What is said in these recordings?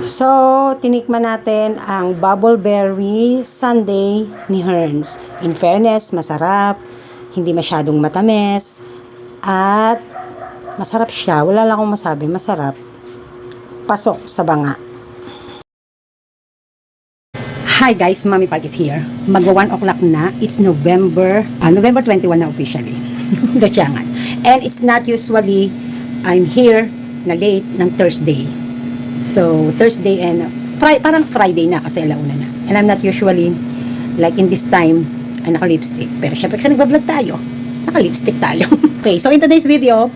So, tinikman natin ang Bubble Berry Sundae ni Herns. In fairness, masarap, hindi masyadong matamis, at masarap siya. Wala lang akong masabi, masarap. Pasok sa banga. Hi guys, Mami Park is here. Magwa 1 o'clock na. It's November 21 na officially. Dachyangan. And it's not usually I'm here na late ng Thursday. So, Thursday and parang Friday na kasi alauna na. And I'm not usually like in this time ay naka-lipstick. Pero syempre kasi nagbablog tayo, naka-lipstick tayo. Okay, so in today's video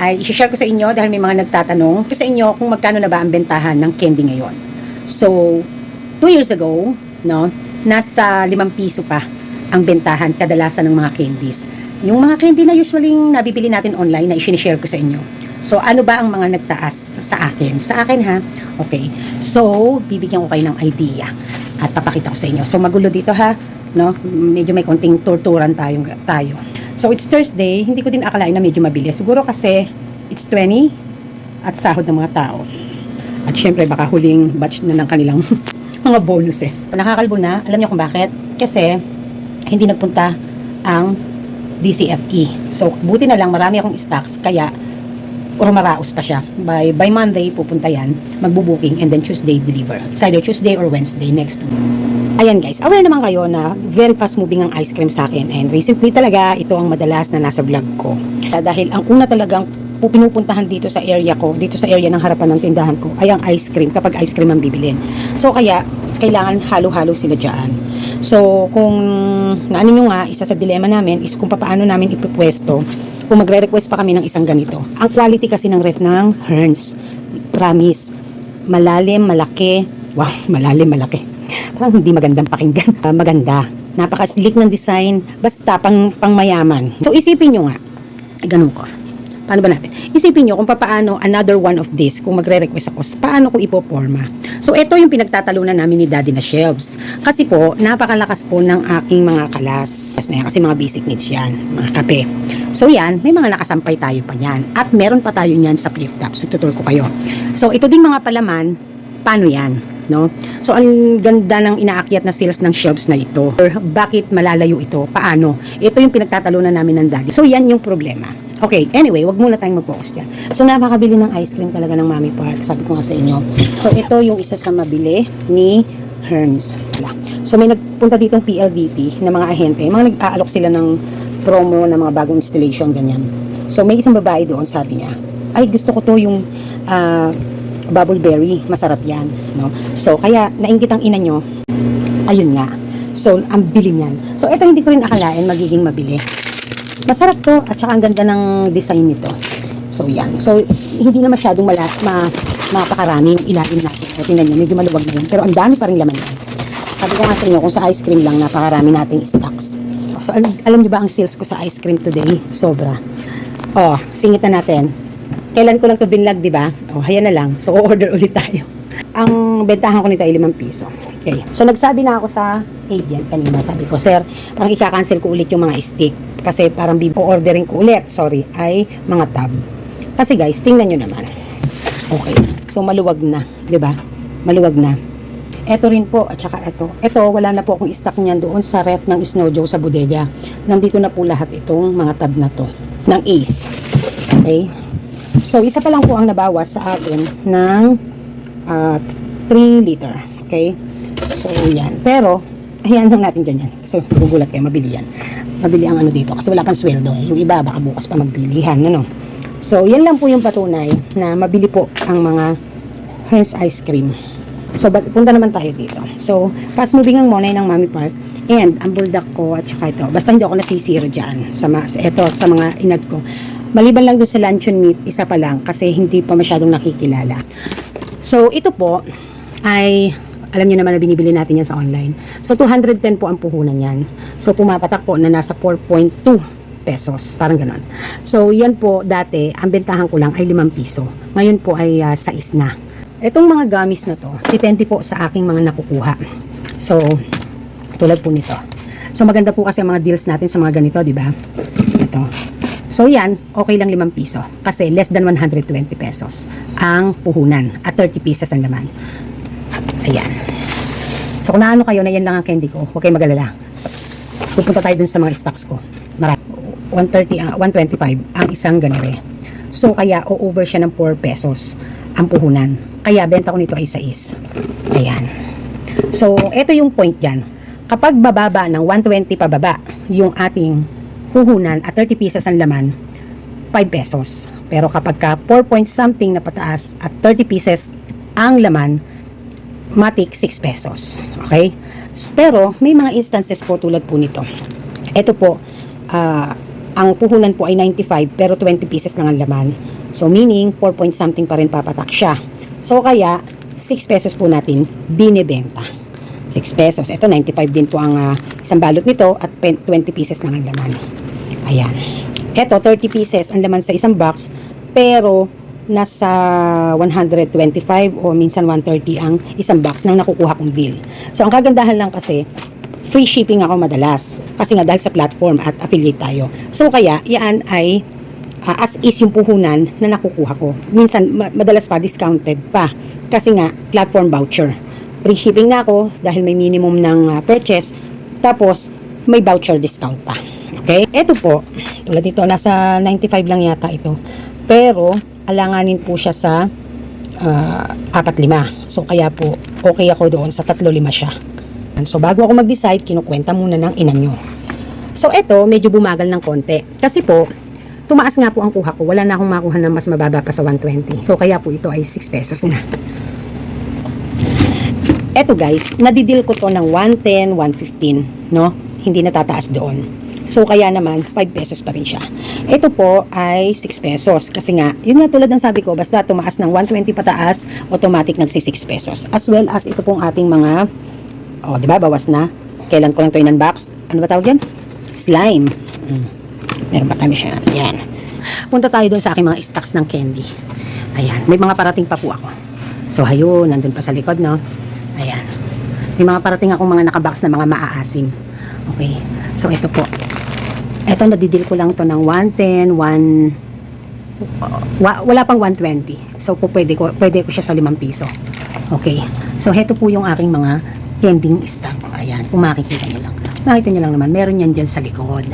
ay i-share ko sa inyo dahil may mga nagtatanong ko sa inyo kung magkano na ba ang bentahan ng candy ngayon. So, 2 years ago, no, nasa 5 piso pa ang bentahan kadalasan ng mga candies. Yung mga candy na usually nabibili natin online na i-share ko sa inyo. So, ano ba ang mga nagtaas sa akin? Sa akin ha? Okay. So, bibigyan ko kayo ng idea at papakita ko sa inyo. So, magulo dito ha, no? Medyo may konting torturan tayo. So, it's Thursday. Hindi ko din akalain na medyo mabilis. Siguro kasi it's 20 at sahod ng mga tao. At syempre, baka huling batch na ng kanilang mga bonuses. Nakakalbo na. Alam niyo kung bakit? Kasi hindi nagpunta ang DCFE. So, buti na lang marami akong stocks. Kaya, or maraos pa siya. By Monday, pupunta yan, magbubuking, and then Tuesday, deliver. It's either Tuesday or Wednesday next week. Ayan guys, aware naman kayo na very fast moving ang ice cream sa akin. And recently talaga, ito ang madalas na nasa vlog ko. Dahil ang una talagang pinupuntahan dito sa area ko, dito sa area ng harapan ng tindahan ko, ay ang ice cream, kapag ice cream ang bibilin. So kaya, kailangan halo-halo sila dyan. So, kung naano nyo nga, isa sa dilema namin is kung paano namin ipupwesto kung magre-request pa kami ng isang ganito. Ang quality kasi ng ref ng Herns, promise, malalim, malaki, wow, malalim, malaki. Parang hindi magandang pakinggan. Maganda. Napaka-slick ng design, basta pang mayaman. So, isipin nyo nga, ganun ko. Paano ba natin? Isipin nyo kung paano another one of this, kung magre-request ako, paano ko ipoporma. So, ito yung pinagtatalunan namin ni Daddy na shelves. Kasi po, napakalakas po ng aking mga kalas. Kasi mga basic needs yan, mga kape. So, yan, may mga nakasampay tayo pa yan. At meron pa tayo yan sa flip top. So, tutur ko kayo. So, ito ding mga palaman, paano yan? No? So, ang ganda ng inaakyat na sales ng shelves na ito. Or, bakit malalayo ito? Paano? Ito yung pinagtatalunan namin ng Daddy. So, yan yung problema. Okay, anyway, wag muna tayong mag-focus dyan. So, napakabili ng ice cream talaga ng Mami Park. Sabi ko nga sa inyo. So, ito yung isa sa mabili ni Herns. So, may nagpunta ditong PLDT na mga ahente. Mga nag-aalok sila ng promo ng mga bagong installation, ganyan. So, may isang babae doon, sabi niya, ay, gusto ko to yung bubble berry. Masarap yan. No? So, kaya, nainggit ang ina nyo. Ayun nga. So, ang bili niyan. So, ito hindi ko rin akalain magiging mabili. Masarap to at saka ang ganda ng design nito. So yan. So hindi na masyadong mapakarami yung ilalim natin. So tingnan nyo, medyo maluwag na yun. Pero ang dami pa rin laman yan. Sabi ko nga sa inyo, kung sa ice cream lang, napakarami nating stocks. So alam nyo ba ang sales ko sa ice cream today? Sobra. Oh, singit na natin. Kailan ko lang to binlog, di ba? Oh, hayan na lang. So order ulit tayo. Ang bentahan ko nito ay 5 piso. Okay. So nagsabi na ako sa agent kanina. Sabi ko, sir, parang ika-cancel ko ulit yung mga stick. Kasi parang ordering ko ulit, sorry, ay mga tab. Kasi guys, tingnan nyo naman. Okay. So maluwag na, di ba? Maluwag na. Ito rin po, at saka ito. Ito, wala na po akong stock niyan doon sa ref ng Snow Joe sa bodega. Nandito na po lahat itong mga tab na to. Ng Ace. Okay. So, isa pa lang po ang nabawas sa akin ng 3 liter. Okay? So, yan. Pero, ayan lang natin dyan yan. So, gugulat kayo, mabili yan. Mabili ang ano dito. Kasi wala pang sweldo. Yung iba, baka bukas pa magbilihan. Ano? So, yan lang po yung patunay na mabili po ang mga Herns ice cream. So, punta naman tayo dito. So, fast moving ang monay ng Mami Park. And, ang buldak ko at saka ito. Basta hindi ako nasisira dyan. Sa mga inad ko. Maliban lang doon sa luncheon meat, isa pa lang. Kasi hindi pa masyadong nakikilala. So, ito po ay, alam niyo naman na binibili natin yan sa online. So, 210 po ang puhunan yan. So, pumapatak po na nasa 4.2 pesos. Parang ganon. So, yan po dati, ang bentahan ko lang ay 5 piso. Ngayon po ay 6 na. Itong mga gamis na to, depende po sa aking mga nakukuha. So, tulad po nito. So, maganda po kasi ang mga deals natin sa mga ganito, di ba? Ito. So, So yan, okay lang 5 piso. Kasi less than 120 pesos ang puhunan at 30 pieces ang laman. Ayan. So kung naano kayo na yan lang ang candy ko, huwag kayong mag-alala. Pupunta tayo dun sa mga stocks ko. 130, 125 ang isang ganire. So kaya o-over siya ng 4 pesos ang puhunan. Kaya benta ko nito ay 6. Ayan. So ito yung point dyan. Kapag bababa ng 120 pababa yung ating puhunan at 30 pieces ang laman, 5 pesos. Pero kapag ka 4 point something na pataas at 30 pieces ang laman, matik 6 pesos. Okay? Pero may mga instances po tulad po nito. Ito po, ang puhunan po ay 95 pero 20 pieces lang ang laman. So meaning 4 point something pa rin papatak siya. So kaya 6 pesos po natin binibenta. 6 pesos. Ito 95 din po ang isang balot nito at 20 pieces lang ang laman. Ayan. Ito 30 pieces ang laman sa isang box pero nasa 125 o minsan 130 ang isang box nang nakukuha kong deal. So ang kagandahan lang kasi free shipping ako madalas. Kasi nga dahil sa platform at affiliate tayo. So kaya, yan ay as is yung puhunan na nakukuha ko. Minsan, madalas pa, discounted pa. Kasi nga, platform voucher. Free shipping na ako dahil may minimum ng purchase. Tapos, may voucher discount pa. Okay? Ito po, tulad dito, nasa 95 lang yata ito. Pero, alanganin po siya sa 4-5. So, kaya po, okay ako doon sa 3-5 siya. So, bago ako mag-decide, kinukwenta muna ng ina nyo. So, ito, medyo bumagal ng konti. Kasi po, tumaas nga po ang kuha ko. Wala na akong makuha na mas mababa pa sa 120. So, kaya po ito ay 6 pesos na. Ito guys, nadidil ko to ng 110, 115, no? Hindi natataas doon. So, kaya naman, 5 pesos pa rin siya. Ito po ay 6 pesos. Kasi nga, yun nga tulad ng sabi ko, basta tumaas ng 120 pataas, automatic nagsi 6 pesos. As well as ito pong ating mga di ba, bawas na. Kailan ko lang ito in-unbox. Ano ba tawag yan? Slime. Meron pa kami siya. Ayan. Punta tayo doon sa aking mga stocks ng candy. Ayan. May mga parating pa po ako. So, ayun. Nandun pa sa likod, no? Ayan. May mga parating akong mga nakabox na mga maaasim. Okay. So, ito po. Ito, nadidil ko lang to ng 110, wala pang 120. So, pwede ko siya sa 5 piso. Okay. So, ito po yung aking mga pending stock. Ayan, kung makikita nyo lang. Makikita nyo lang naman, meron yan dyan sa likod.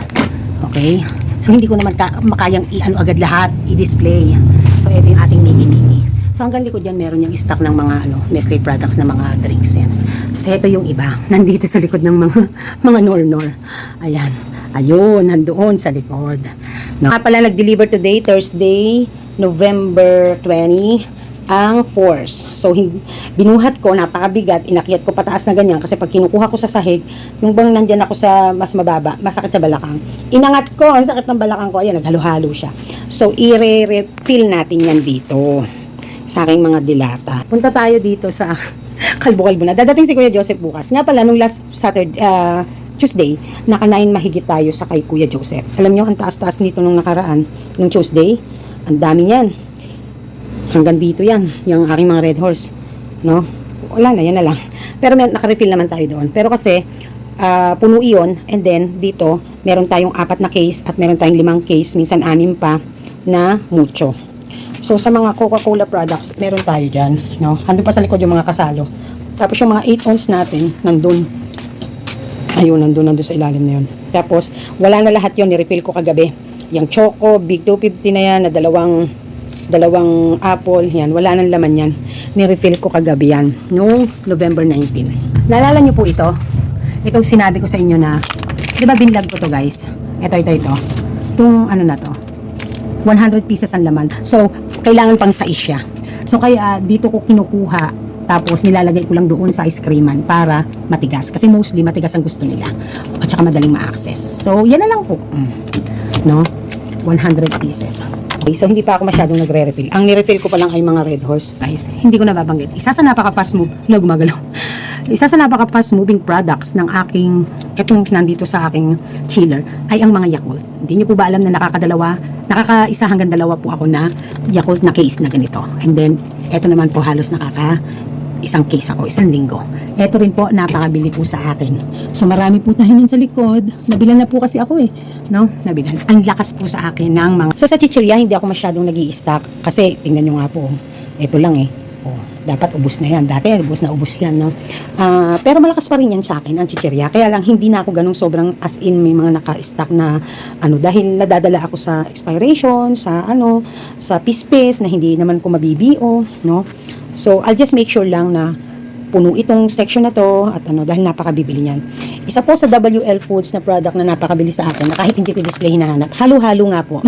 Okay? So, hindi ko naman makayang i-ano agad lahat, i-display. So, ito yung ating mini-mini. So, hanggang likod yan, meron yung stock ng mga Nestle products na mga drinks yan. So, ito yung iba. Nandito sa likod ng mga nor-nor. Ayan. Ayun, nandoon sa likod. No? Pala, nag-deliver today, Thursday, November 20, ang force. So, binuhat ko, napakabigat, inakyat ko pataas na ganyan kasi pag kinukuha ko sa sahig, yung bang nandyan ako sa mas mababa, masakit sa balakang. Inangat ko, ang sakit ng balakang ko, ayan, naghalo-halo siya. So, i-refill natin yan dito sa aking mga dilata. Punta tayo dito sa kalbo-kalbo na. Dadating si Kuya Joseph bukas. Nga pala, nung last Tuesday, naka-9 mahigit tayo sa kay Kuya Joseph. Alam nyo, ang taas-taas nito nung nakaraan, nung Tuesday, ang dami niyan. Hanggang dito yan, yung aking mga red horse, no? Wala na, yan na lang. Pero naka-refill naman tayo doon. Pero kasi, puno iyon, and then, dito, meron tayong 4 na case, at meron tayong 5 case, minsan 6 pa, na mucho. So, sa mga Coca-Cola products, meron tayo dyan, no? Andun pa sa likod yung mga kasalo. Tapos, yung mga 8 ounce natin, nandun. Ayun, nandun sa ilalim na yun. Tapos, wala na lahat yun, ni-refill ko kagabi. Yung Choco, Big 250 na yan, na dalawang apple, yan, wala nang laman yan. Ni-refill ko kagabi yan, noong November 19. Naalala nyo po ito? Itong sinabi ko sa inyo na, di ba binlog ko to guys? Ito. Itong ano na to, 100 pieces ang laman. So, kailangan pang 6 siya. So, kaya dito ko kinukuha, tapos nilalagay ko lang doon sa ice creaman para matigas. Kasi mostly matigas ang gusto nila. At saka madaling ma-access. So, yan na lang po. No? 100 pieces. Okay, so hindi pa ako masyadong nagre-refill. Ang ni-refill ko pa lang ay mga Red Horse. Guys, hindi ko nababanggit. Isa sa napaka-fast move, gumagalaw. Isa sa napaka-fast moving products ng aking, etong nandito sa aking chiller, ay ang mga Yakult. Hindi niyo po ba alam na nakaka-isa hanggang 2 po ako na Yakult na case na ganito. And then, eto naman po halos isang case ako, isang linggo. Ito rin po, napakabili po sa akin. So marami po tayo sa likod. Nabilan na po kasi ako eh. No? Nabilan. Ang lakas po sa akin ng mga... So sa chichirya, hindi ako masyadong nag-i-stock. Kasi, tingnan nyo nga po, ito lang eh. Oh, dapat ubos na yan. Dati, ubos na ubos yan, no? Pero malakas pa rin yan sa akin, ang chichirya. Kaya lang, hindi na ako ganung sobrang as in may mga naka-stock na, dahil nadadala ako sa expiration, sa pispis, na hindi naman ko mabibio, no? So, I'll just make sure lang na puno itong section na to at dahil napakabibili niyan. Isa po sa WL Foods na product na napakabili sa akin na kahit hindi ko display hinahanap, halo-halo nga po.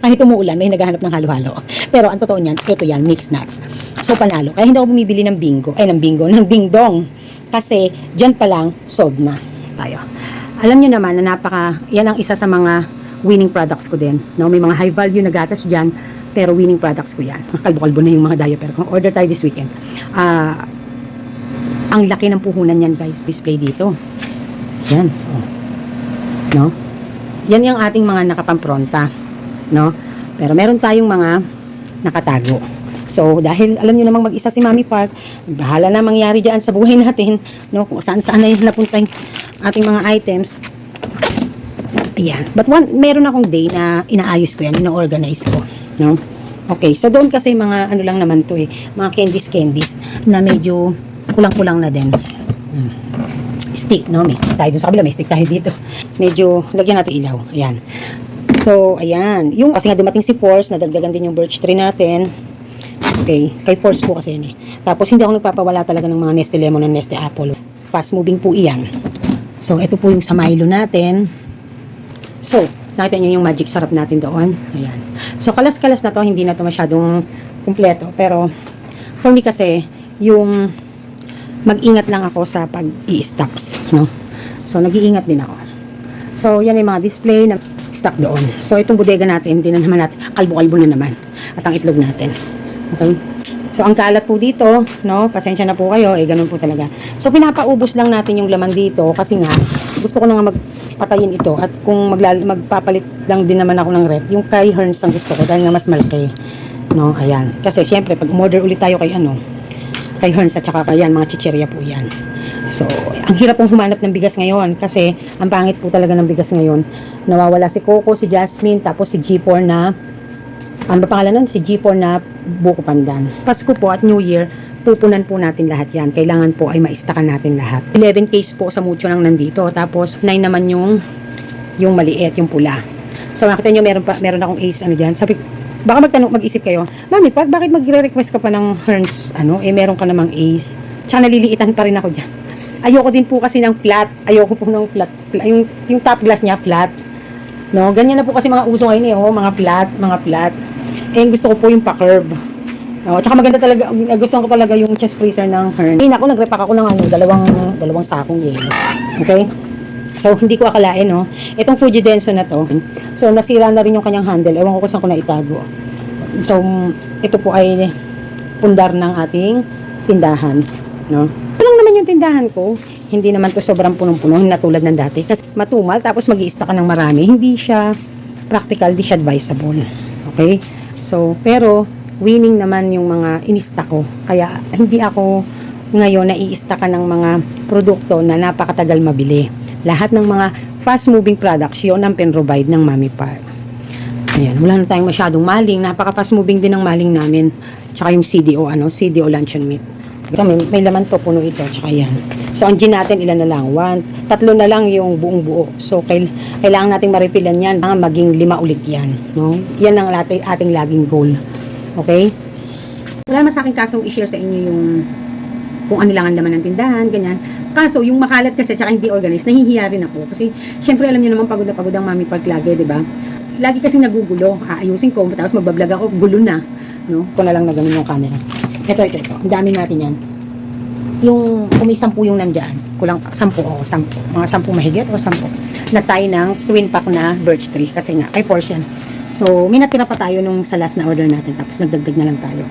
Kahit umuulan, may naghahanap ng halo-halo. Pero ang totoo niyan, ito yan, mixed nuts. So, panalo. Kaya hindi ako bumibili ng ng dingdong. Kasi, dyan pa lang, sold na tayo. Alam niyo naman na yan ang isa sa mga winning products ko din. No? May mga high value na gatas dyan, pero winning products ko yan. Kalbo-kalbo na yung mga diaper. Kung order tayo this weekend. Ang laki ng puhunan yan, guys. Display dito. Yan. Oh. No? Yan yung ating mga nakapampronta. No? Pero meron tayong mga nakatago. So, dahil alam nyo namang mag-isa si Mami Park, bahala na mangyari dyan sa buhay natin. No? Kung saan-saan na yung napunta yung ating mga items. Ayan. But meron akong day na inaayos ko yan, ino-organize ko. No? Okay, so doon kasi mga lang naman to eh, mga candies na medyo kulang-kulang na din. Stick, no? May stick tayo dun sa kabila, may stick tayo dito. Medyo, lagyan natin ilaw. Ayan. So, ayan. Kasi nga dumating si Force, nadagdagan din yung birch tree natin. Okay, kay Force po kasi yan eh. Tapos hindi ako nagpapawala talaga ng mga Nestle Lemon and Nestle Apple. Fast moving po iyan. So, ito po yung sa Milo natin. So, nakita nyo yung magic sarap natin doon. Ayan. So, kalas-kalas na to, hindi na to masyadong kumpleto. Pero, for me kasi, yung mag-ingat lang ako sa pag-i-stocks, no? So, nag-iingat din ako. So, yan yung mga display na stock doon. So, itong bodega natin, hindi na naman natin, kalbo-kalbo na naman. At ang itlog natin. Okay? So, ang kalat po dito, no? Pasensya na po kayo, ganun po talaga. So, pinapaubos lang natin yung laman dito kasi nga, gusto ko na nga magpatayin ito. At kung magpapalit lang din naman ako ng rep, yung kay Hearns ang gusto ko dahil nga mas malaki. No? Ayan. Kasi, syempre, pag umorder ulit tayo kay kay Hearns at saka kayan, mga chichirya po yan. So, ang hirap pong humanap ng bigas ngayon kasi ang pangit po talaga ng bigas ngayon. Nawawala si Coco, si Jasmine, tapos si G4 na, ano ba pangalan nun? Si G4 na buko pandan. Pasko po at New Year, pupunan po natin lahat yan. Kailangan po ay maistakan natin lahat. 11 case po sa mucho lang nandito. Tapos 9 naman yung maliit, yung pula. So, nakita nyo, meron akong ace dyan. Sabi, baka mag-isip kayo, Mami, bakit magre-request ka pa ng Hearns, meron ka namang ace. Tsaka naliliitan pa rin ako dyan. Ayoko din po kasi ng flat. Ayoko po ng flat. Yung top glass niya, flat. No, ganyan na po kasi mga uso ngayon mga flat. Gusto ko po yung pa-curve. No, tsaka maganda talaga, gusto ko talaga yung chest freezer ng Hearns. Nagrepack ako ng dalawang sakong yelo. Okay? So, hindi ko akalain, itong Fujidenso na to. So, nasira na rin yung kanyang handle. Ewan ko kung saan ko na itago. So, ito po ay pundar ng ating tindahan, no? Ito lang naman yung tindahan ko. Hindi naman to sobrang punong-puno, hindi na tulad ng dati. Kasi matumal, tapos mag-i-stock ka ng marami. Hindi siya practical, di siya advisable. Okay? So, pero, winning naman yung mga in-stock ko. Kaya, hindi ako ngayon nai-stock ng mga produkto na napakatagal mabili. Lahat ng mga fast-moving products, yun ang pin-provide ng Mami Park. Ayan, wala na tayong masyadong maling. Napaka-fast-moving din ng maling namin. Tsaka yung CDO, CDO luncheon meat. May laman to, puno ito, tsaka yan. So, ang gin natin, ilan na lang? 3 na lang yung buong buo. So, kailangan nating ma-refillan yan. Maging 5 ulit yan. No? Yan ang ating laging goal. Okay? Wala naman sa akin kasong i-share sa inyo yung kung ano lang ang laman ng tindahan, ganyan. Kaso, yung makalat kasi tsaka hindi organized, nahihiya rin ako. Kasi, syempre, alam niyo naman, pagod na pagod ang Mami Park lagi, di ba? Lagi kasi nagugulo. Aayusin ko, tapos magbablog ako, gulo na. No? Kung na lang na ganun yung camera. Ito. Ang dami natin yan. Yung, kung may 10 yung nandyan, kulang 10 o 10. Mga 10 mahigit o 10. Na tayo ng twin pack na birch tree. Kasi nga, ay force yan. So, may natira pa tayo nung sa last na order natin. Tapos, nagdagdag na lang tayo.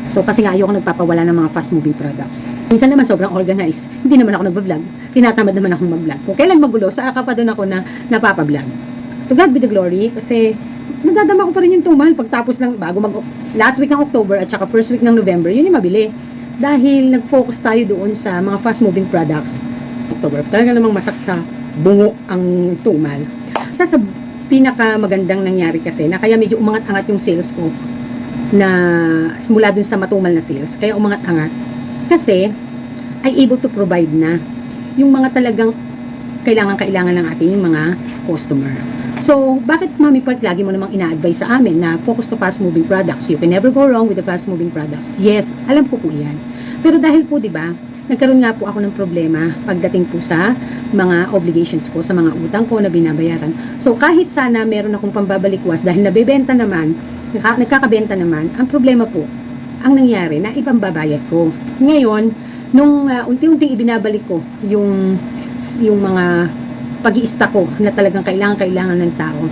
So, kasi nga ayoko nagpapawala ng mga fast-moving products. Minsan naman sobrang organized. Hindi naman ako nagbablog. Tinatamad naman akong mag-vlog. Kung kailan magulo, saka pa doon ako na napapablog. To God be the glory, kasi nadadama ko pa rin yung tumal pagtapos ng last week ng October at saka first week ng November, yun yung mabili. dahil nag-focus tayo doon sa mga fast-moving products. October, talaga namang masak sa bungo ang tumal. Isa sa pinakamagandang nangyari kasi na kaya medyo umangat-angat yung sales ko na simula dun sa matumal na sales, kaya umangat-angat kasi ay able to provide na yung mga talagang kailangan ng ating mga customer. So, bakit Mami Park lagi mo namang ina-advise sa amin na focus to fast-moving products? You can never go wrong with the fast-moving products. Yes, alam ko po yan. Pero dahil po, di ba, nagkaroon nga po ako ng problema pagdating po sa mga obligations ko, sa mga utang ko na binabayaran. So, kahit sana meron akong pambabalikwas dahil nabebenta naman, nagkakabenta naman, ang problema po, ang nangyari na ipambabayad ko. Ngayon, nung unti-unting ibinabalik ko yung mga pag-i-stock ko na talagang kailangan ng tao,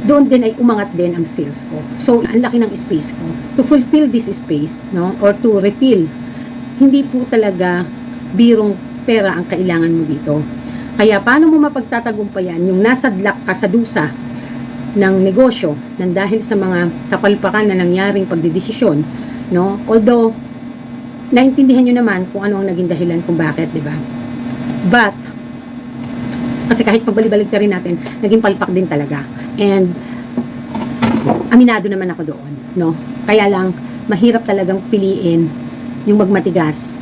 doon din ay umangat din ang sales ko. So, ang laki ng space ko. To fulfill this space, no, or to refill, hindi po talaga birong pera ang kailangan mo dito. Kaya, paano mo mapagtatagumpayan yung nasadlak ka sa dusa ng negosyo nang dahil sa mga kapalpakan na nangyaring pagdidesisyon, no? Although, naintindihan nyo naman kung ano ang naging dahilan kung bakit, di ba? But, kasi kahit pagbalik-balik rin natin, naging palpak din talaga. And, aminado naman ako doon, no? Kaya lang, mahirap talagang piliin yung magmatigas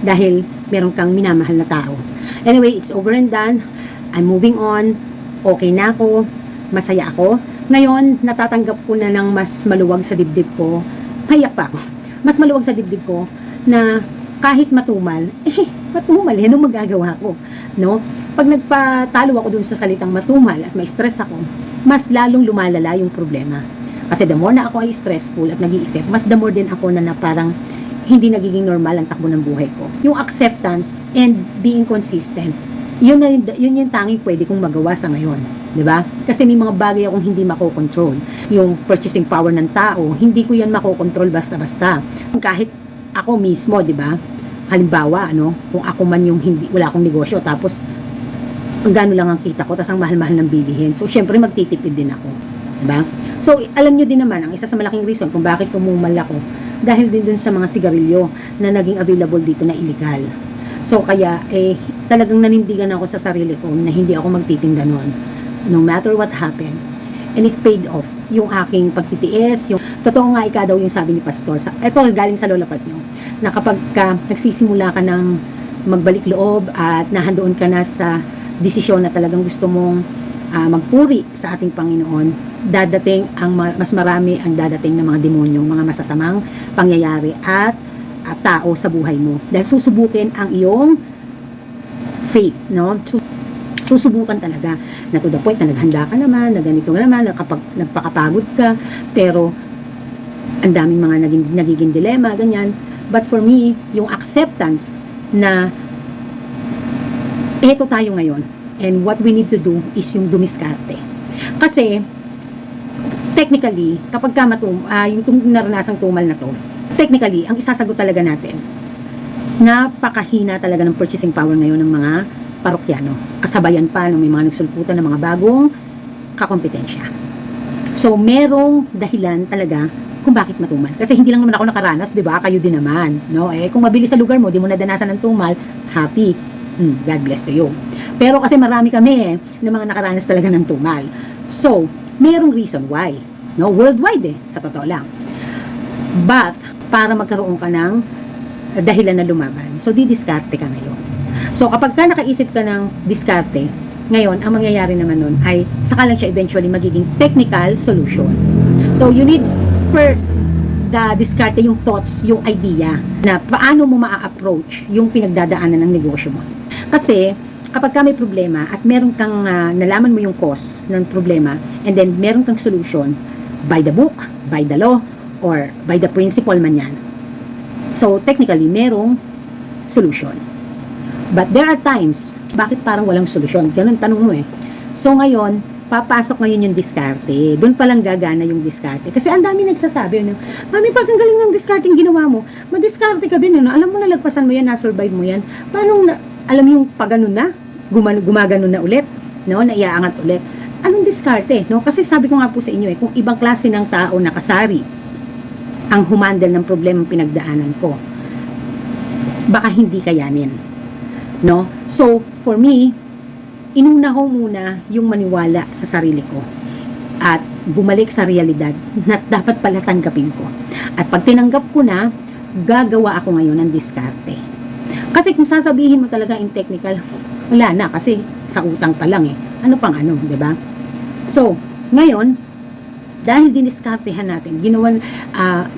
dahil meron kang minamahal na tao. Anyway, it's over and done. I'm moving on. Okay na ako. Masaya ako. Ngayon, natatanggap ko na ng mas maluwag sa dibdib ko. Payak pa ako. Mas maluwag sa dibdib ko na kahit matumal, matumal, yan ang magagawa ko, no? Pag nagpatalo ako dun sa salitang matumal at may stress ako, mas lalong lumalala yung problema. Kasi the more na ako ay stressful at nag-iisip, mas the more din ako na parang hindi nagiging normal ang takbo ng buhay ko. Yung acceptance and being consistent, yun yung tanging pwede kong magawa sa ngayon. Diba? Kasi may mga bagay akong hindi makokontrol. Yung purchasing power ng tao, hindi ko yan makokontrol basta-basta. Kahit ako mismo, diba? Halimbawa, kung ako man yung wala akong negosyo, tapos ang gano'n lang ang kita ko, tapos ang mahal-mahal ng bilihin. So, syempre, magtitipid din ako. Diba? So, alam nyo din naman, ang isa sa malaking reason kung bakit tumumal ako, dahil din dun sa mga sigarilyo na naging available dito na illegal. So, kaya, talagang nanindigan ako sa sarili ko na hindi ako magtitinda nun. No matter what happened. And it paid off. Yung aking pagtitiis, yung totoo nga daw yung sabi ni Pastor. Ito, galing sa Lola Part nyo, na kapag nagsisimula ka ng magbalik loob at nahandoon ka na sa desisyon na talagang gusto mong magpuri sa ating Panginoon, dadating mas marami ang dadating ng mga demonyo, mga masasamang pangyayari at tao sa buhay mo. Dahil susubukin ang iyong faith, no? Susubukan talaga na to the point na naghanda ka naman, na ganito naman, na kapag nagpakapagod ka, pero ang daming mga nagiging dilema, ganyan. But for me, yung acceptance na eto tayo ngayon. And what we need to do is yung dumiskarte. Kasi, technically, kapag ka yung naranasang tumal na to, technically, ang isasagot talaga natin, napakahina talaga ng purchasing power ngayon ng mga parokyano. Kasabayan pa ng may mga nagsulputan ng mga bagong kakompetensya. So, merong dahilan talaga kung bakit matumal. Kasi hindi lang naman ako nakaranas, di ba? Kayo din naman. No? Kung mabilis sa lugar mo, di mo nadanasan ng tumal, happy. God bless to you. Pero kasi marami kami na mga nakaranas talaga ng tumal. So, merong reason why. No? Worldwide sa totoo lang. But, para magkaroon ka ng dahilan na lumaban. So, didiskarte ka ngayon. So, kapag ka nakaisip ka ng diskarte, ngayon, ang mangyayari naman nun ay saka lang siya eventually magiging technical solution. So, you need first the diskarte, yung thoughts, yung idea na paano mo maa-approach yung pinagdadaanan ng negosyo mo. Kasi, kapag ka may problema at meron kang nalaman mo yung cause ng problema and then meron kang solution by the book, by the law, or by the principle man yan. So, technically, merong solution. But there are times, bakit parang walang solusyon? Ganun tanong mo So, ngayon, papasok ngayon yung diskarte. Doon palang gagana yung diskarte. Kasi ang dami nagsasabi, Mami, pag ang galing ng diskarte yung ginawa mo, madiskarte ka din, alam mo na lagpasan mo yan, na-survive mo yan. Paano, alam yung pagano na, gumagano na ulit, naiaangat ulit. Anong diskarte? Kasi sabi ko nga po sa inyo, kung ibang klase ng tao nakasari ang humandle ng problema pinagdaanan ko, baka hindi kayanin. No? So, for me, inuna ko muna yung maniwala sa sarili ko at bumalik sa realidad na dapat pala tanggapin ko. At pag tinanggap ko na, gagawa ako ngayon ng diskarte. Kasi kung sasabihin mo talaga in technical, wala na kasi sa utang ka lang eh. Ano pang ano, 'di ba? So, ngayon, dahil diniskartehan natin, ginawan,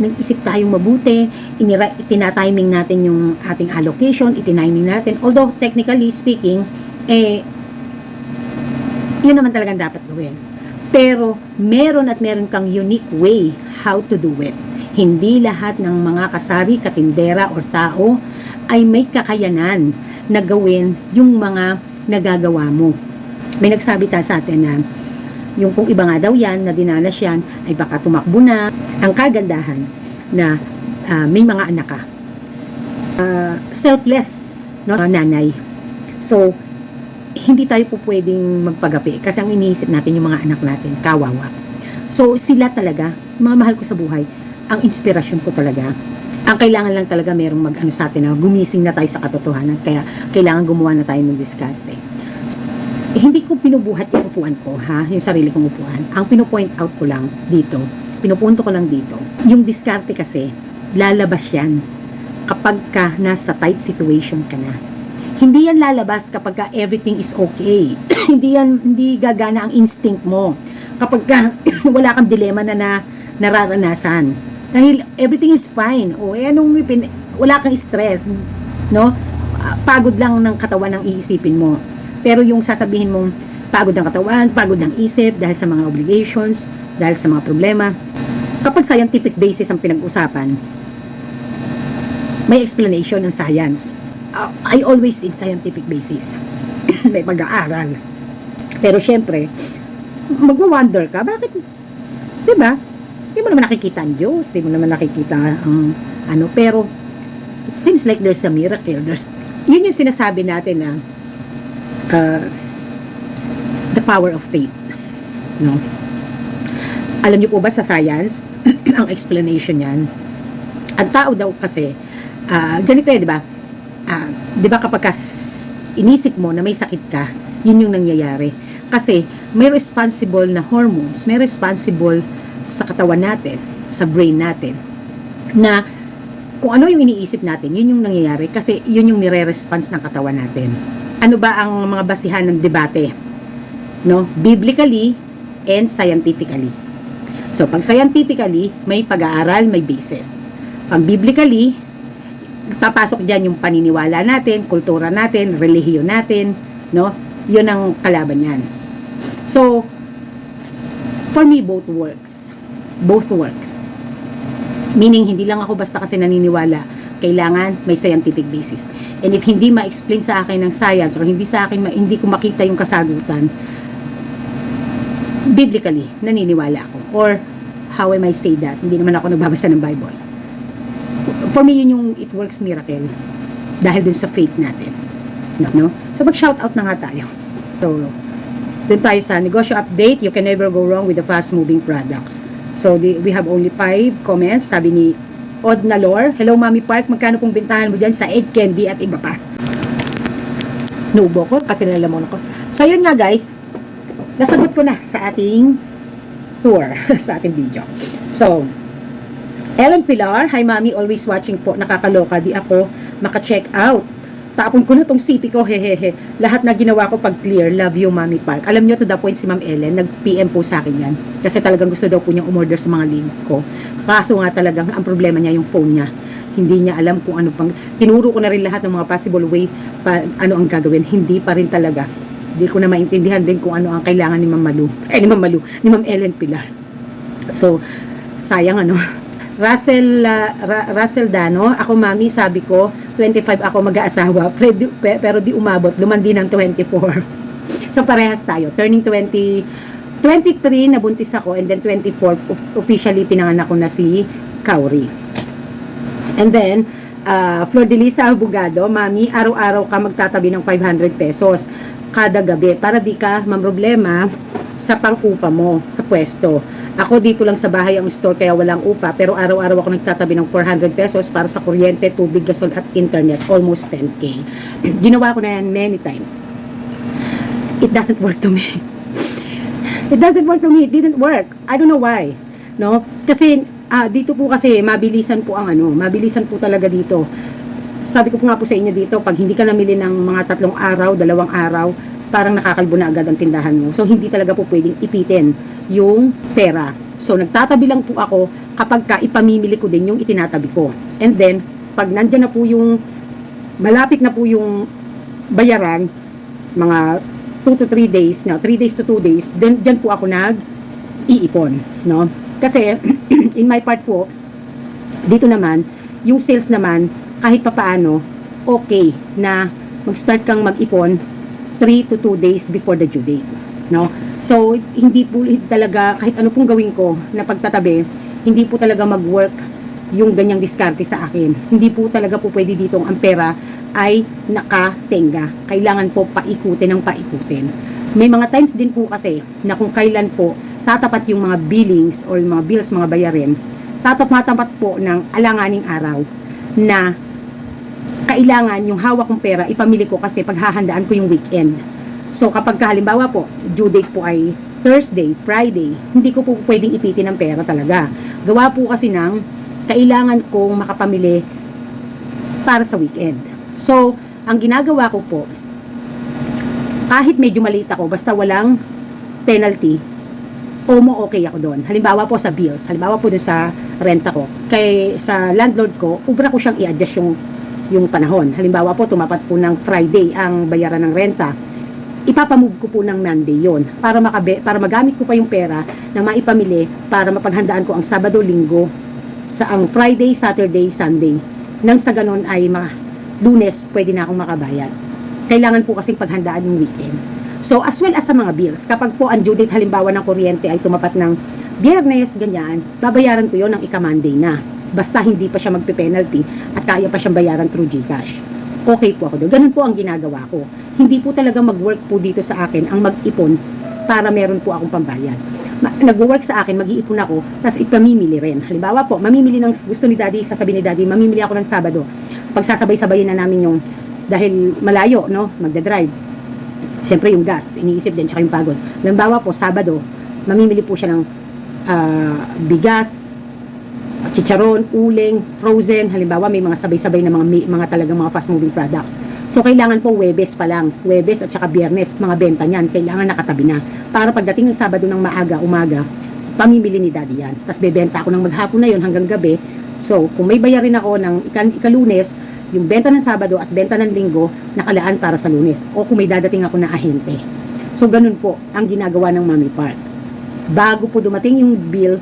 nag-isip tayong mabuti, itinatiming natin yung ating allocation, itiniming natin. Although, technically speaking, yun naman talagang dapat gawin. Pero, meron kang unique way how to do it. Hindi lahat ng mga kasari, katindera, or tao ay may kakayanan na gawin yung mga nagagawa mo. May nagsabi sa atin na yung kung iba nga daw yan, na dinanas yan, ay baka tumakbo na. Ang kagandahan na may mga anak ka. Selfless, no? Nanay. So, hindi tayo po pwedeng magpagapi kasi ang iniisip natin yung mga anak natin, kawawa. So, sila talaga, mga mahal ko sa buhay, ang inspirasyon ko talaga. Ang kailangan lang talaga merong mag-ano sa atin na gumising na tayo sa katotohanan, kaya kailangan gumawa na tayo ng diskarte. Hindi ko pinubuhat yung upuan ko, ha? Yung sarili kong upuan. Ang pinupoint out ko lang dito, pinupunto ko lang dito, yung diskarte kasi, lalabas yan kapag ka nasa tight situation ka na. Hindi yan lalabas kapag ka everything is okay. hindi gagana ang instinct mo. Kapag ka wala kang dilema na nararanasan. Dahil everything is fine. O, wala kang stress. No? Pagod lang ng katawan ang iisipin mo. Pero yung sasabihin mong pagod ng katawan, pagod ng isip dahil sa mga obligations, dahil sa mga problema. Kapag scientific basis ang pinag-usapan, may explanation ng science. I always say scientific basis. May pag-aaral. Pero syempre, magwa-wonder ka, bakit? Diba? Di mo naman nakikita ang Diyos, di mo naman nakikita ang pero it seems like there's a miracle. Yun yung sinasabi natin na the power of faith. No? Alam niyo po ba sa science, ang explanation niyan, ang tao daw kasi, ganito di ba? Di ba kapag inisip mo na may sakit ka, yun yung nangyayari. Kasi may responsible na hormones, may responsible sa katawan natin, sa brain natin, na kung ano yung iniisip natin, yun yung nangyayari kasi yun yung nire-response ng katawan natin. Ano ba ang mga basihan ng debate? No? Biblically and scientifically. So, pag scientifically, may pag-aaral, may basis. Pag biblically, papasok dyan yung paniniwala natin, kultura natin, relihiyon natin, no? Yun ang kalaban yan. So, for me, both works. Both works. Meaning, hindi lang ako basta kasi naniniwala. Kailangan may scientific basis. And if hindi ma-explain sa akin ng science or hindi ko makita yung kasagutan, biblically, naniniwala ako. Or, how am I say that? Hindi naman ako nagbabasa ng Bible. For me, yun yung it works miracle. Dahil dun sa faith natin. No? So, mag-shoutout na nga tayo. So, dun tayo sa negosyo update. You can never go wrong with the fast-moving products. So, we have only 5 comments. Sabi ni Od Nalor, hello Mami Park, magkano pong bintahan mo dyan sa egg candy at iba pa? Nubo ko, katinalaman ako. So, yun nga guys, nasagot ko na sa ating tour, sa ating video. So, Ellen Pilar, hi Mami, always watching po, nakakaloka, di ako maka-check out. Tapon ko na tong CP ko, hehehe. Lahat na ginawa ko pag clear, love you Mami Park. Alam nyo to the point si Ma'am Ellen, nag-PM po sa akin yan. Kasi talagang gusto daw po niyang umorder sa mga link ko. Kaso nga talagang, ang problema niya yung phone niya. Hindi niya alam kung ano pang, tinuro ko na rin lahat ng mga possible way, ano ang gagawin. Hindi pa rin talaga. Hindi ko na maintindihan din kung ano ang kailangan ni Ma'am Ma'am Ellen Pilar. So, sayang Russell Dano, ako Mami, sabi ko 25 ako mag-aasawa pero di umabot, lumandi ng 24. So parehas tayo, turning 23 nabuntis ako, and then 24 officially pinanganak ko na si Kauri. And then Flor de Lisa Abogado, Mami, araw-araw ka magtatabi ng 500 pesos kada gabi para di ka mamroblema sa pang-upa mo, sa pwesto. Ako dito lang sa bahay ang store kaya walang upa, pero araw-araw ako nagtatabi ng 400 pesos para sa kuryente, tubig, gasol at internet, almost 10K. Ginawa ko na yan many times. It doesn't work to me. It doesn't work to me. It didn't work. I don't know why. No? Kasi dito po kasi mabilisan po ang mabilisan po talaga dito. Sabi ko po nga po sa inyo dito, pag hindi ka namili ng mga 3 araw, 2 araw, parang nakakalbo na agad ang tindahan mo. So, hindi talaga po pwedeng ipitin yung pera. So, nagtatabi lang po ako kapag ipamimili ko din yung itinatabi ko. And then, pag nandyan na po yung, malapit na po yung bayaran, mga 2 to 3 days, 3 days to 2 days, then dyan po ako nag-iipon. No? Kasi, in my part po, dito naman, yung sales naman, kahit papaano, okay na mag-start kang mag-ipon 3 to 2 days before the due date, no? So, hindi po talaga, kahit ano pong gawin ko na pagtatabi, hindi po talaga mag-work yung ganyang diskarte sa akin. Hindi po talaga po pwede ditong ang pera ay nakatenga. Kailangan po paikutin ng paikutin. May mga times din po kasi na kung kailan po tatapat yung mga billings or yung mga bills, mga bayarin, tatapat po ng alanganing araw na kailangan yung hawak kong pera ipamili ko kasi paghahandaan ko yung weekend. So kapag halimbawa po, due date po ay Thursday, Friday, hindi ko po pwedeng ipitin ng pera talaga. Gawa po kasi ng kailangan kong makapamili para sa weekend. So, ang ginagawa ko po, kahit medyo maliit ako, basta walang penalty, okay ako doon. Halimbawa po sa bills, halimbawa po doon sa renta ko, kay sa landlord ko, ubra ko siyang i-adjust yung panahon. Halimbawa po, tumapat po ng Friday ang bayaran ng renta. Ipapamove ko po ng Monday yon para magamit ko pa yung pera na maipamili para mapaghandaan ko ang Sabado, Linggo, sa ang Friday, Saturday, Sunday. Nang sa ganon ay Lunes, pwede na akong makabayad. Kailangan po kasing paghandaan yung weekend. So, as well as sa mga bills, kapag po ang due date halimbawa ng kuryente ay tumapat ng Biyernes, ganyan, babayaran ko yon ng ika-Monday na. Basta hindi pa siya magpe-penalty at kaya pa siyang bayaran through GCash. Okay po ako doon. Ganun po ang ginagawa ko. Hindi po talaga mag-work po dito sa akin ang mag-ipon para meron po akong pambayad. Nag-work sa akin, mag-iipon ako, tapos ipamimili rin. Halimbawa po, mamimili ng gusto ni Daddy, sasabihin ni Daddy, mamimili ako ng Sabado. Pagsasabay-sabayin na namin yung, dahil malayo, no, magdadrive. Siyempre yung gas, iniisip din, tsaka yung pagod. Halimbawa po, Sabado, mamimili po siya ng bigas, chicharon, uling, frozen, halimbawa may mga sabay-sabay na mga talagang mga fast moving products. So kailangan po Huwebes pa lang, Huwebes at saka Biyernes, mga benta niyan, kailangan nakatabi na. Para pagdating ng Sabado ng umaga, pamimili ni Daddy yan. Tapos bebenta ako ng maghapon na yon hanggang gabi. So kung may bayarin ako ng ika-Lunes, yung benta ng Sabado at benta ng Linggo, nakalaan para sa Lunes. O kung may dadating ako na ahente. So ganun po ang ginagawa ng Mommy Part. Bago po dumating yung bill,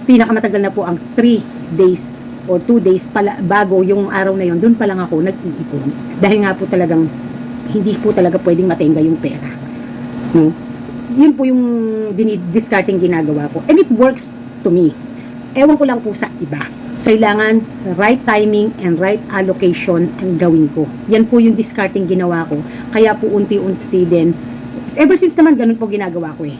pinakamatagal na po ang 3 days or 2 days bago yung araw na yon, doon pa lang ako nag-iipon. Dahil nga po talagang hindi po talaga pwedeng matenga yung pera. No? Yun po yung discarding ginagawa ko. And it works to me. Ewan ko lang po sa iba. So, kailangan right timing and right allocation ang gawin ko. Yan po yung discarding ginawa ko. Kaya po unti-unti din. Ever since naman, ganun po ginagawa ko eh.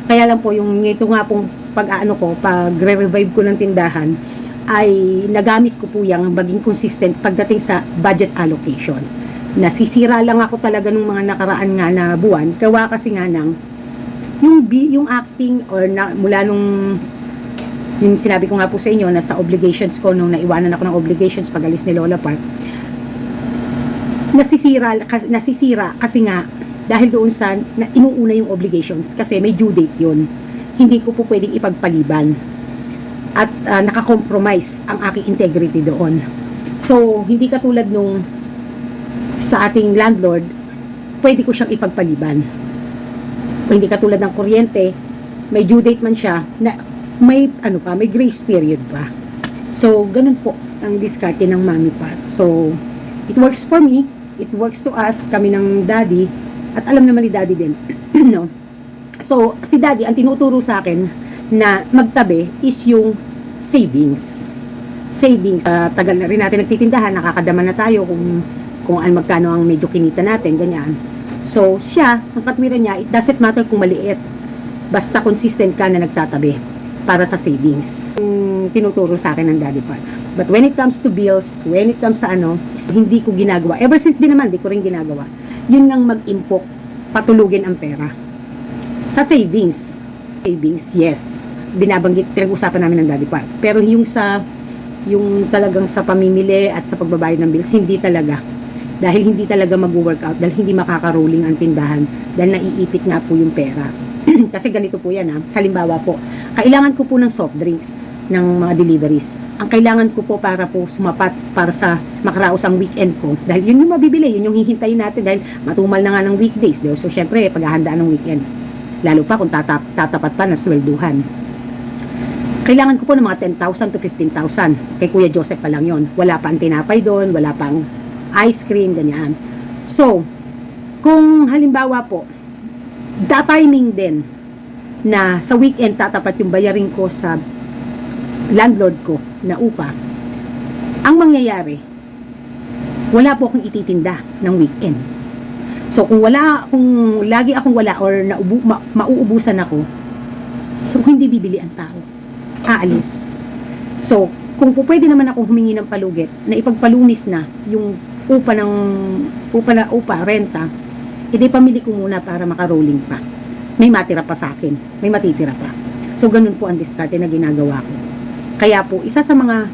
Kaya lang po yung ito nga pong pag-revive ko ng tindahan ay nagamit ko po yung maging consistent pagdating sa budget allocation. Nasisira lang ako talaga nung mga nakaraan nga na buwan, gawa kasi nga ng yung acting or mula nung yung sinabi ko nga po sa inyo na sa obligations ko nung naiwanan ako ng obligations pag alis ni Lola Park, nasisira kasi nga dahil doon sa inuuna yung obligations kasi may due date yun. Hindi ko po pwedeng ipagpaliban at nakakompromise ang aking integrity doon. So, hindi katulad nung sa ating landlord, pwede ko siyang ipagpaliban. O hindi katulad ng kuryente, may due date man siya, na may may grace period pa. So, ganun po ang diskarte ng Mommy Part. So, it works for me, it works to us, kami ng Daddy, at alam naman ni Daddy din. No? So, si Daddy, ang tinuturo sa akin na magtabi is yung savings. Savings. Tagal na rin natin nagtitindahan, nakakadama na tayo kung magkano ang medyo kinita natin, ganyan. So, siya, ang katwiran niya, it doesn't matter kung maliit. Basta consistent ka na nagtatabi para sa savings. Tinuturo sa akin ng Daddy Pat. But when it comes to bills, when it comes sa hindi ko ginagawa. Ever since din naman, di ko rin ginagawa. Yun ngang mag-impok, patulugin ang pera. Sa savings, yes, binabanggit, pinag-usapan namin ng Daddy Pat. Pero yung talagang sa pamimili at sa pagbabayad ng bills, hindi talaga. Dahil hindi talaga mag-workout, dahil hindi makaka-rolling ang tindahan, dahil naiipit nga po yung pera. Kasi ganito po yan halimbawa po, kailangan ko po ng soft drinks ng mga deliveries. Ang kailangan ko po para po sumapat para sa makaraos ang weekend ko, dahil yun yung mabibili, yun yung hihintayin natin dahil matumal na nga ng weekdays. So syempre, paghahandaan ng weekend, lalo pa kung tatapat pa na swelduhan. Kailangan ko po ng mga 10,000 to 15,000. Kay Kuya Joseph pa lang yon. Wala pa ang tinapay doon, wala pang ice cream, ganyan. So, kung halimbawa po, timing din na sa weekend tatapat yung bayarin ko sa landlord ko na upa, ang mangyayari, wala po akong ititinda ng weekend. So, kung lagi akong wala or mauubusan ako, hindi bibili ang tao. Aalis. So, kung pwede naman akong humingi ng palugit na ipagpalunis na yung renta, hindi pamili ko muna para makarolling pa. May matira pa sa akin. May matitira pa. So, ganun po ang diskarte na ginagawa ko. Kaya po, isa sa mga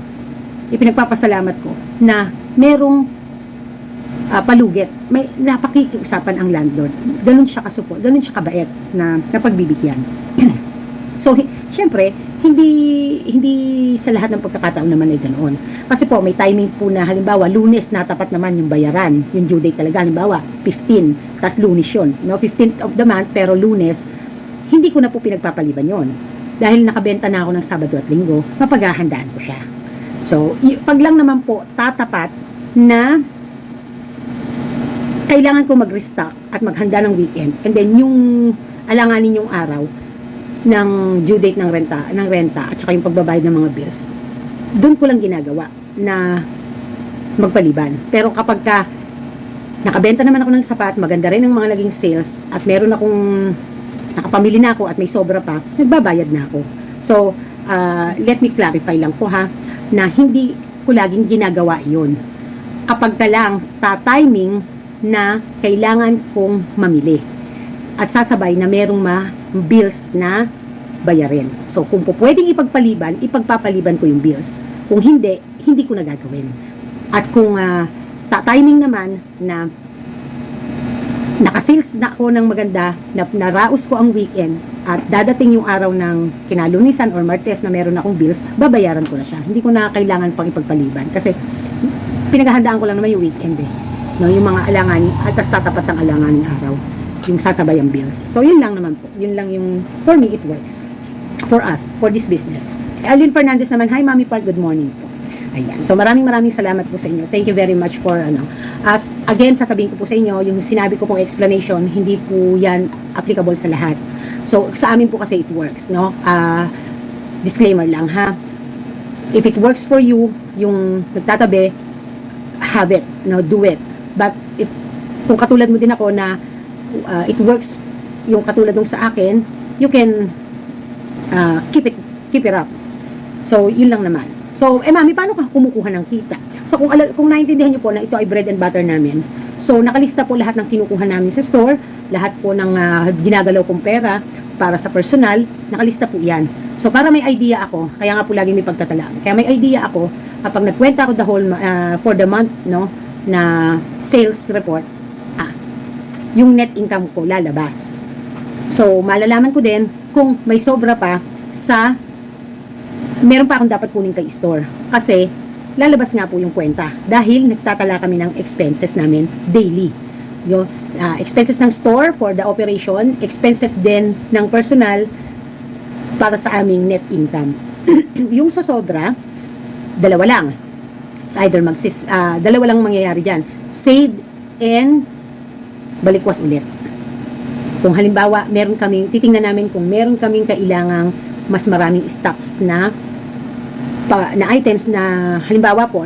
ipinagpapasalamat ko na merong palugit, may napakikiusapan ang landlord. Ganun siya kasupo, ganun siya kabait na pagbibigyan. So, syempre, hindi sa lahat ng pagkakataon naman ay ganoon. Kasi po, may timing po na, halimbawa, Lunes natapat naman yung bayaran, yung due date talaga, halimbawa, 15, tas Lunes yun, 15th of the month, pero Lunes, hindi ko na po pinagpapaliban yon. Dahil nakabenta na ako ng Sabado at Linggo, mapaghahandaan ko siya. So, pag lang naman po, tatapat na kailangan ko mag-restock at maghanda ng weekend, and then yung alanganin yung araw, ng due date ng renta at saka yung pagbabayad ng mga bills, doon ko lang ginagawa na magpaliban. Pero kapag nakabenta naman ako ng sapat, maganda rin ang mga naging sales, at meron akong nakapamili na ako at may sobra pa, nagbabayad na ako. So, let me clarify lang po na hindi ko laging ginagawa yun. Kapag ka lang timing na kailangan kong mamili at sasabay na merong bills na bayarin. So, kung po pwedeng ipagpapaliban ko yung bills. Kung hindi ko na gagawin. At kung timing naman na nakasales na ako ng maganda, na naraos ko ang weekend, at dadating yung araw ng kinalunisan or Martes na meron akong bills, babayaran ko na siya. Hindi ko na kailangan pang ipagpaliban. Kasi, pinaghahandaan ko lang naman yung weekend yung mga alanganin, at tas tatapat ang alanganing araw, yung sasabay ang bills. So, yun lang naman po. Yun lang yung, for me, it works. For us, for this business. Alvin Fernandez naman, hi Mami Park, good morning po. Ayan. So, maraming salamat po sa inyo. Thank you very much for, as, again, sasabihin ko po sa inyo, yung sinabi ko pong explanation, hindi po yan applicable sa lahat. So, sa amin po kasi it works, disclaimer lang, If it works for you, yung nagtatabi, have it, do it. But, kung katulad mo din ako na, it works yung katulad nung sa akin, you can keep it up. So, yun lang naman. So, Mami, paano ka kumukuha ng kita? So, kung naintindihan niyo po na ito ay bread and butter namin, so, nakalista po lahat ng kinukuha namin sa store, lahat po ng ginagalaw kong pera para sa personal, nakalista po yan. So, para may idea ako, kaya nga po lagi may pagtatala. Kaya may idea ako, kapag nagkwenta ako the whole, for the month, na sales report, yung net income ko lalabas. So, malalaman ko din kung may sobra pa meron pa akong dapat kunin kay store. Kasi, lalabas nga po yung kwenta. Dahil nagtatala kami ng expenses namin daily. Yung expenses ng store for the operation, expenses din ng personal para sa aming net income. Yung sa sobra, dalawa lang. So, either dalawa lang mangyayari dyan. Save and balikwas ulit. Kung halimbawa, titingnan namin kung meron kaming kailangang mas maraming stocks na items na, halimbawa po,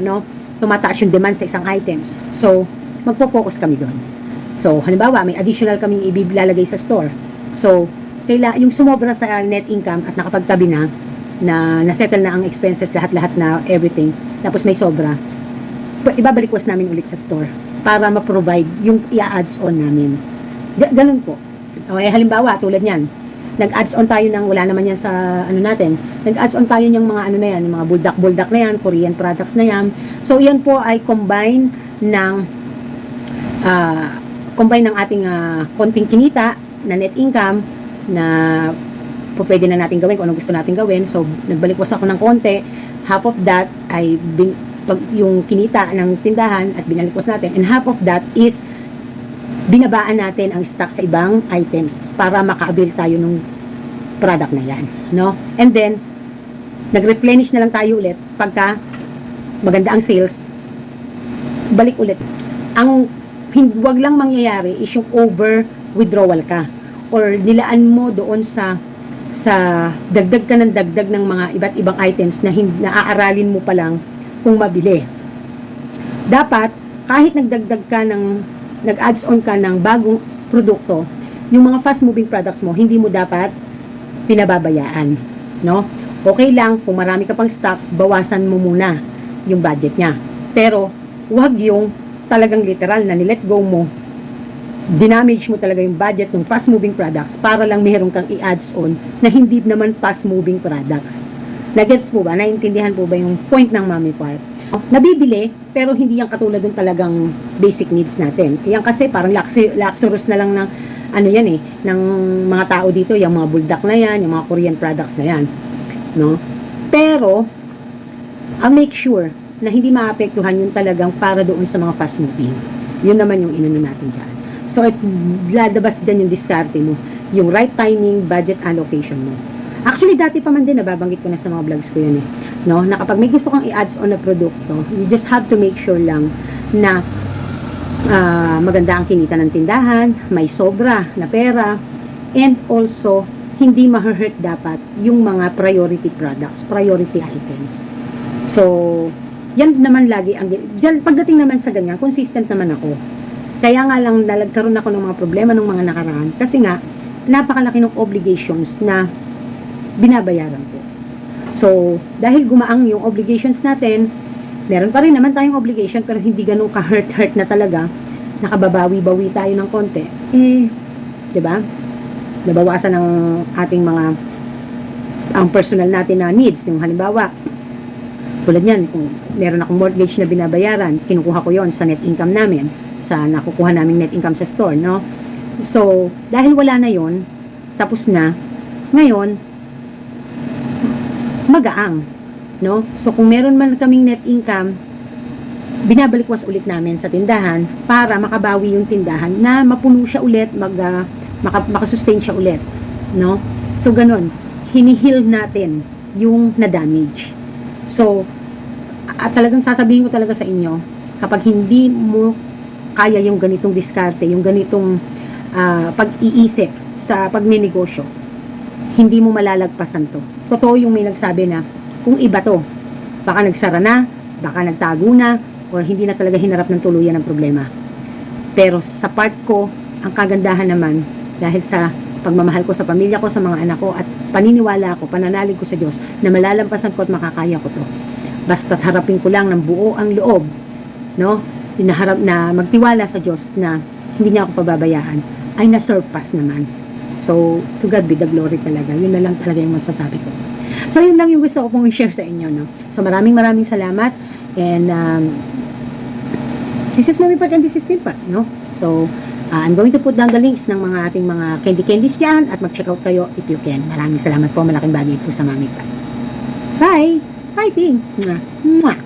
tumataas yung demand sa isang items. So, magpo-focus kami doon. So, halimbawa, may additional kaming ilalagay sa store. So, yung sumobra sa net income at nakapagtabi na settle na ang expenses, lahat-lahat na everything, tapos may sobra, ibabalik namin ulit sa store para ma-provide yung i-adds on namin. Ganun po. Okay, halimbawa, tulad niyan, nag-adds on tayo ng, wala naman yan sa ano natin, nag-adds on tayo ng mga ano na yan, yung mga buldak-buldak na yan, Korean products na yan. So, yan po ay combine ng ating konting kinita na net income na po pwede na natin gawin kung anong gusto natin gawin. So, nagbalikwas ako ng konti. Half of that ay yung kinita ng tindahan at binalikwas natin. And half of that is binabaan natin ang stock sa ibang items para maka-avail tayo ng product na yan. No? And then, nag-replenish na lang tayo ulit pagka maganda ang sales, balik ulit. Ang wag lang mangyayari is yung over withdrawal ka or nilaan mo doon sa dagdag ka ng dagdag ng mga iba't ibang items na naaaralin mo pa lang kung mabili. Dapat, kahit nagdagdag ka nag-adds on ka ng bagong produkto, yung mga fast-moving products mo, hindi mo dapat pinababayaan. No? Okay lang, kung marami ka pang stocks, bawasan mo muna yung budget niya. Pero, wag yung talagang literal na nilet go mo, dinamage mo talaga yung budget ng fast-moving products para lang meron kang i-adds on na hindi naman fast-moving products. Nagets po ba? Naintindihan po ba yung point ng Mommy Park? Nabibili, pero hindi yan katulad ng talagang basic needs natin. Yan kasi parang luxurious na lang ng ano yan ng mga tao dito, yung mga buldak na yan, yung mga Korean products na yan. No? Pero, I'll make sure na hindi maapektuhan yung talagang para doon sa mga fast-moving. Yun naman yung inano natin dyan. So, lalabas dyan yung diskarte mo. Yung right timing, budget allocation mo. Actually, dati pa man din, nababanggit ko na sa mga vlogs ko yun No? Na kapag may gusto kang i-adds on na produkto, you just have to make sure lang na maganda ang kinita ng tindahan, may sobra na pera, and also, hindi ma-hurt dapat yung mga priority products, priority items. So, yan naman lagi pagdating naman sa ganyan, consistent naman ako. Kaya nga lang nagkaroon ako ng mga problema ng mga nakaraan kasi nga napakalaki ng obligations na binabayaran ko. So, dahil gumaang yung obligations natin, meron pa rin naman tayong obligation pero hindi ganun ka-hurt na talaga, nakababawi-bawi tayo ng konti. 'Di ba? Nabawasan ng ating ang personal natin na needs. Yung halimbawa, tulad niyan, kung meron akong mortgage na binabayaran, kinukuha ko yon sa net income namin, sa nakukuha naming net income sa store, no? So, dahil wala na yon, tapos na, ngayon, magaang, no? So, kung meron man kaming net income, binabalikwas ulit namin sa tindahan para makabawi yung tindahan na mapuno siya ulit, makasustain siya ulit, no? So, ganun, hinihil natin yung na-damage. So, talagang sasabihin ko talaga sa inyo, kapag hindi mo kaya yung ganitong diskarte, yung ganitong pag-iisip sa pagninegosyo, hindi mo malalagpasan to. Totoo yung may nagsabi na, kung iba to, baka nagsara na, baka nagtago na, or hindi na talaga hinarap ng tuluyan ng problema. Pero sa part ko, ang kagandahan naman, dahil sa pagmamahal ko sa pamilya ko, sa mga anak ko, at paniniwala ko, pananalig ko sa Diyos, na malalampasan ko at makakaya ko to. Basta't harapin ko lang ng buo ang loob, no? Hinaharap na magtiwala sa Diyos na hindi niya ako pababayaan, ay na-surpass naman. So, to God be the glory talaga. Yun na lang talaga yung masasabi ko. So, yun lang yung gusto ko pong i-share sa inyo, no? So, maraming salamat. And, this is Mommy Pat and this is Tim Pat, no? So, I'm going to put down the links ng mga ating mga candies dyan at mag-check out kayo if you can. Maraming salamat po. Malaking bagay po sa Mommy Pat. Bye! Fighting! Mwah! Mwah!